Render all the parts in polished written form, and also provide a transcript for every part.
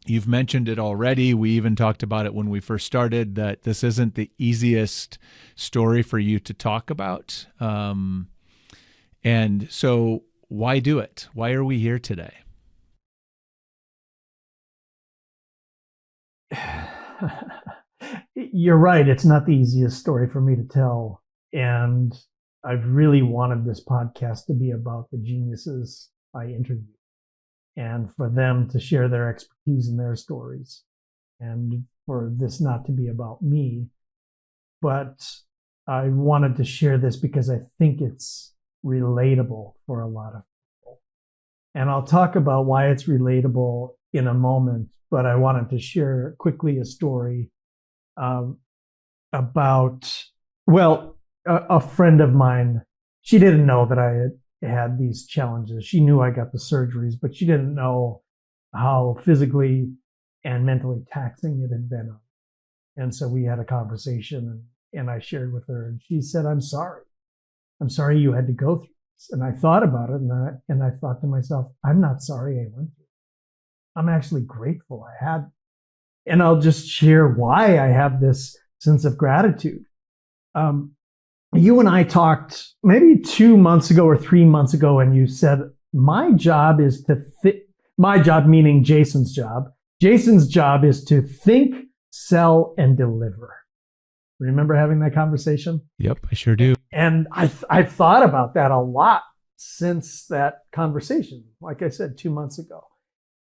You've mentioned it already. We even talked about it when we first started, that this isn't the easiest story for you to talk about. And so why do it? Why are we here today? You're right. It's not the easiest story for me to tell. And I've really wanted this podcast to be about the geniuses I interview and for them to share their expertise and their stories and for this not to be about me. But I wanted to share this because I think it's relatable for a lot of people. And I'll talk about why it's relatable in a moment, but I wanted to share quickly a story um, about, well, a friend of mine. She didn't know that I had these challenges. She knew I got the surgeries, but she didn't know how physically and mentally taxing it had been. And so we had a conversation, and I shared with her, and she said, I'm sorry. I'm sorry you had to go through this. And I thought about it, and I thought to myself, I'm not sorry I went through it. I'm actually grateful I had. And I'll just share why I have this sense of gratitude. You and I talked maybe 2 months ago or 3 months ago, and you said, my job is to fit, my job meaning Jason's job. Jason's job is to think, sell, and deliver. Remember having that conversation? Yep, I sure do. And I've thought about that a lot since that conversation, like I said, 2 months ago.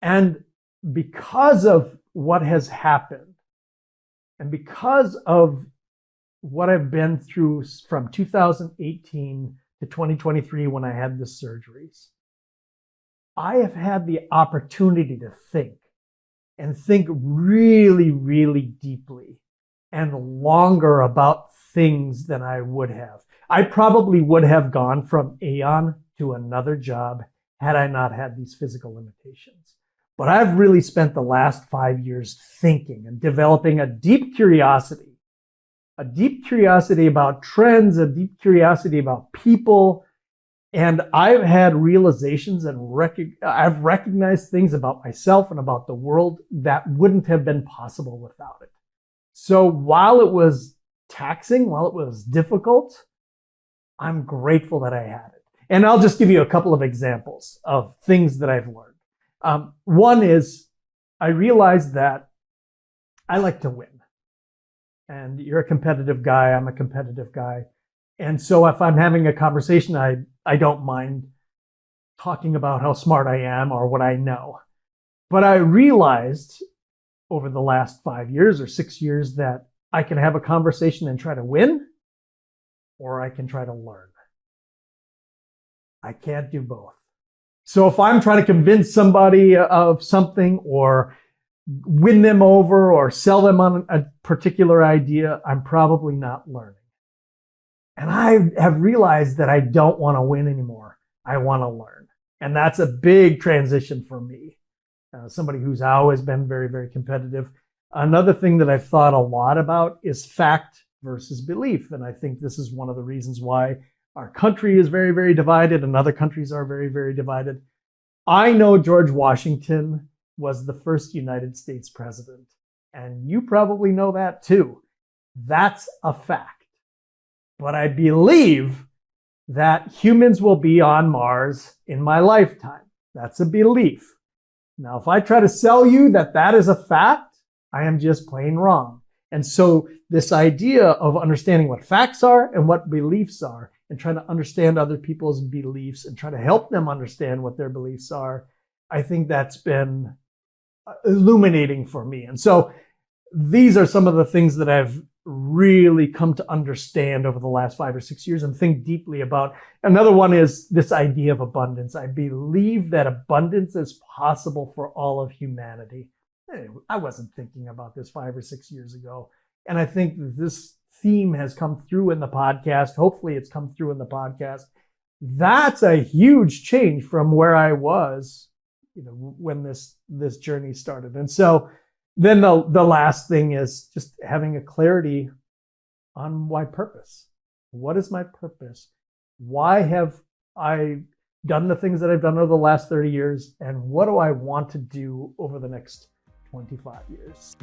And because of what has happened, and because of what I've been through from 2018 to 2023 when I had the surgeries, I have had the opportunity to think and think really, really deeply and longer about things than I would have. I probably would have gone from Aon to another job had I not had these physical limitations. But I've really spent the last 5 years thinking and developing a deep curiosity about trends, a deep curiosity about people. And I've had realizations and I've recognized things about myself and about the world that wouldn't have been possible without it. So while it was taxing, while it was difficult, I'm grateful that I had it. And I'll just give you a couple of examples of things that I've learned. One is I realized that I like to win. And you're a competitive guy. I'm a competitive guy. And so if I'm having a conversation, I don't mind talking about how smart I am or what I know. But I realized over the last 5 years or 6 years that I can have a conversation and try to win, or I can try to learn. I can't do both. So if I'm trying to convince somebody of something or win them over or sell them on a particular idea, I'm probably not learning. And I have realized that I don't want to win anymore. I want to learn. And that's a big transition for me. Somebody who's always been very, very competitive. Another thing that I've thought a lot about is fact versus belief. And I think this is one of the reasons why our country is very, very divided and other countries are very, very divided. I know George Washington was the first United States president. And you probably know that too. That's a fact. But I believe that humans will be on Mars in my lifetime. That's a belief. Now, if I try to sell you that that is a fact, I am just plain wrong. And so this idea of understanding what facts are and what beliefs are and trying to understand other people's beliefs and try to help them understand what their beliefs are, I think that's been illuminating for me. And so these are some of the things that I've really come to understand over the last 5 or 6 years and think deeply about. Another one is this idea of abundance. I believe that abundance is possible for all of humanity. I wasn't thinking about this 5 or 6 years ago. And I think this theme has come through in the podcast. Hopefully it's come through in the podcast. That's a huge change from where I was, when this journey started. And so then the last thing is just having a clarity on my purpose. What is my purpose? Why have I done the things that I've done over the last 30 years? And what do I want to do over the next 25 years.